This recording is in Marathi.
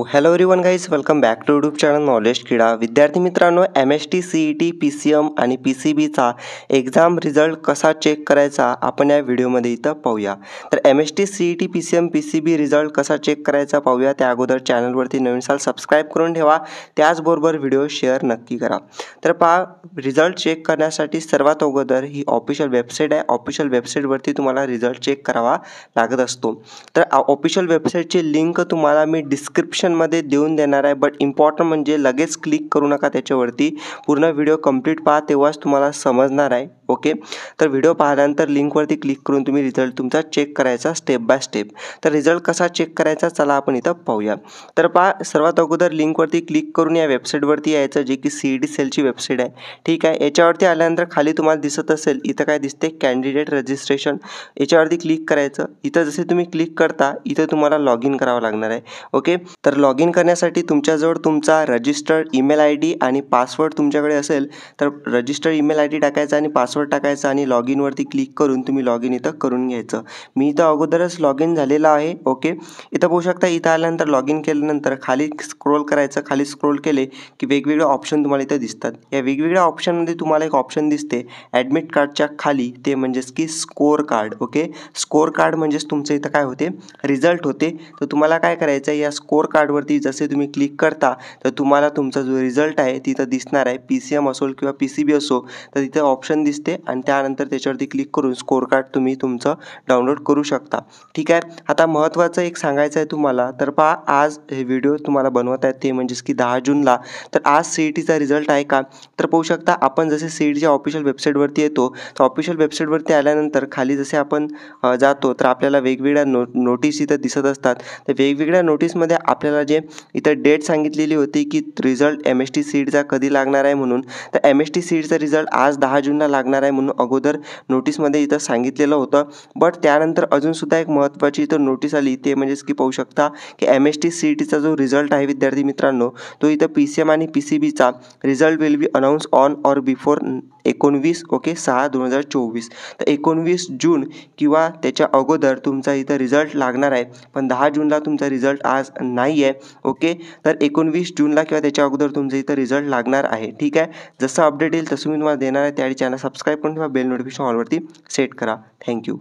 Hello everyone guys, welcome back to YouTube channel knowledge Kida. विद्यार्थी मित्रांनो, MST CET PCM आणि PCBचा एक्झाम रिझल्ट कसा चेक करायचा आपण या व्हिडिओमध्ये इथं पाहूया. तर MST CET PCM PCB result कसा चेक करायचा पाहूया. त्या अगोदर चॅनलवरती नवीन असाल सबस्क्राईब करून ठेवा, त्याचबरोबर व्हिडिओ शेअर नक्की करा. तर पहा, रिझल्ट चेक करण्यासाठी सर्वात अगोदर ही ऑफिशियल वेबसाईट आहे. ऑफिशियल वेबसाईटवरती तुम्हाला रिझल्ट चेक करावा लागत असतो. तर ऑफिशियल वेबसाईटची लिंक तुम्हाला मी डिस्क्रिप्शनमध्ये देऊन देणार आहे. बट इम्पॉर्टंट म्हणजे लगेच क्लिक करू नका त्याच्यावरती, पूर्ण व्हिडिओ कंप्लीट पहा, तेव्हाच तुम्हाला समजणार आहे. ओके, तर व्हिडिओ पाहिल्यानंतर लिंकवरती क्लिक करून तुम्ही रिझल्ट तुमचा चेक करायचा स्टेप बाय स्टेप. तर रिझल्ट कसा चेक करायचा चला आपण इथं पाहूया. तर पहा, सर्वात अगोदर लिंकवरती क्लिक करून या वेबसाईटवरती यायचं, जे की CET सेलची वेबसाईट आहे. ठीक आहे, याच्यावरती आल्यानंतर खाली तुम्हाला दिसत असेल इथं काय दिसते, कॅन्डिडेट रजिस्ट्रेशन. याच्यावरती क्लिक करायचं. इथं जसे तुम्ही क्लिक करता इथं तुम्हाला लॉग इन करावं लागणार आहे. ओके, तर लॉग इन करण्यासाठी तुमच्याजवळ तुमचा रजिस्टर्ड ईमेल ID आणि पासवर्ड तुमच्याकडे असेल तर रजिस्टर्ड ईमेल ID टाकायचा आणि पासवर्ड टाकायचा आणि लॉग इनवरती क्लिक करून तुम्ही लॉग इन इथं करून घ्यायचं. मी इथं अगोदरच लॉग इन झालेला आहे. ओके, इथं पाहू शकता. इथं आल्यानंतर लॉग इन केल्यानंतर खाली स्क्रोल करायचं. खाली स्क्रोल केले की वेगवेगळे ऑप्शन तुम्हाला इथं दिसतात. या वेगवेगळ्या ऑप्शनमध्ये तुम्हाला एक ऑप्शन दिसते ॲडमिट कार्डच्या खाली, ते म्हणजेच की score card. Okay, score card म्हणजेच तुमचं इथं काय होते, रिझल्ट होते. तर तुम्हाला काय करायचं आहे, या स्कोअर कार्डवरती जसे तुम्ही क्लिक करता तर तुम्हाला तुमचा जो रिझल्ट आहे तिथं दिसणार आहे. PCM असो किंवा PCB असो, तर तिथं ऑप्शन दिसते आणि त्यानंतर त्याच्यावरती क्लिक करून स्कोअर कार्ड तुम्ही तुमचं डाउनलोड करू शकता. ठीक आहे, आता महत्त्वाचं एक सांगायचं आहे तुम्हाला. तर पहा, आज हे व्हिडिओ तुम्हाला बनवत आहेत ते म्हणजेच की 10 जूनला. तर आज CETचा रिझल्ट आहे का, तर पाहू शकता आपण जसे CETच्या ऑफिशियल वेबसाईटवरती येतो, तर ऑफिशियल वेबसाईटवरती आल्यानंतर खाली जसे आपण जातो तर आपल्याला वेगवेगळ्या नोटीस इथं दिसत असतात. तर वेगवेगळ्या नोटीसमध्ये आपल्याला जे इथं डेट सांगितलेली होती की रिझल्ट MST CETचा कधी लागणार आहे म्हणून, तर MST CETचा रिझल्ट आज 10 जूनला लागणार आहे म्हणून अगोदर नोटीसमध्ये इथं सांगितलेलं होतं. बट त्यानंतर अजूनसुद्धा एक महत्त्वाची इथं नोटीस आली, ते म्हणजेच की पाहू शकता की MST CETचा जो रिझल्ट आहे विद्यार्थी मित्रांनो, तो इथं PCM आणि PCBचा result will be announce on or before 19/6/2024. तर 19 जून किंवा त्याच्या अगोदर तुमचा इथं रिझल्ट लागणार आहे. पण 10 जूनला तुमचा रिझल्ट आज नाही आहे. ओके, तर 19 जूनला किंवा त्याच्या अगोदर तुमचा इथं रिझल्ट लागणार आहे. ठीक आहे, जसं अपडेट येईल तसं मी तुम्हाला देणार आहे. त्यावेळी चॅनल सबस्क्राईब करून ठेवा, बेल नोटिफिकेशन ऑलवरती सेट करा. थँक्यू.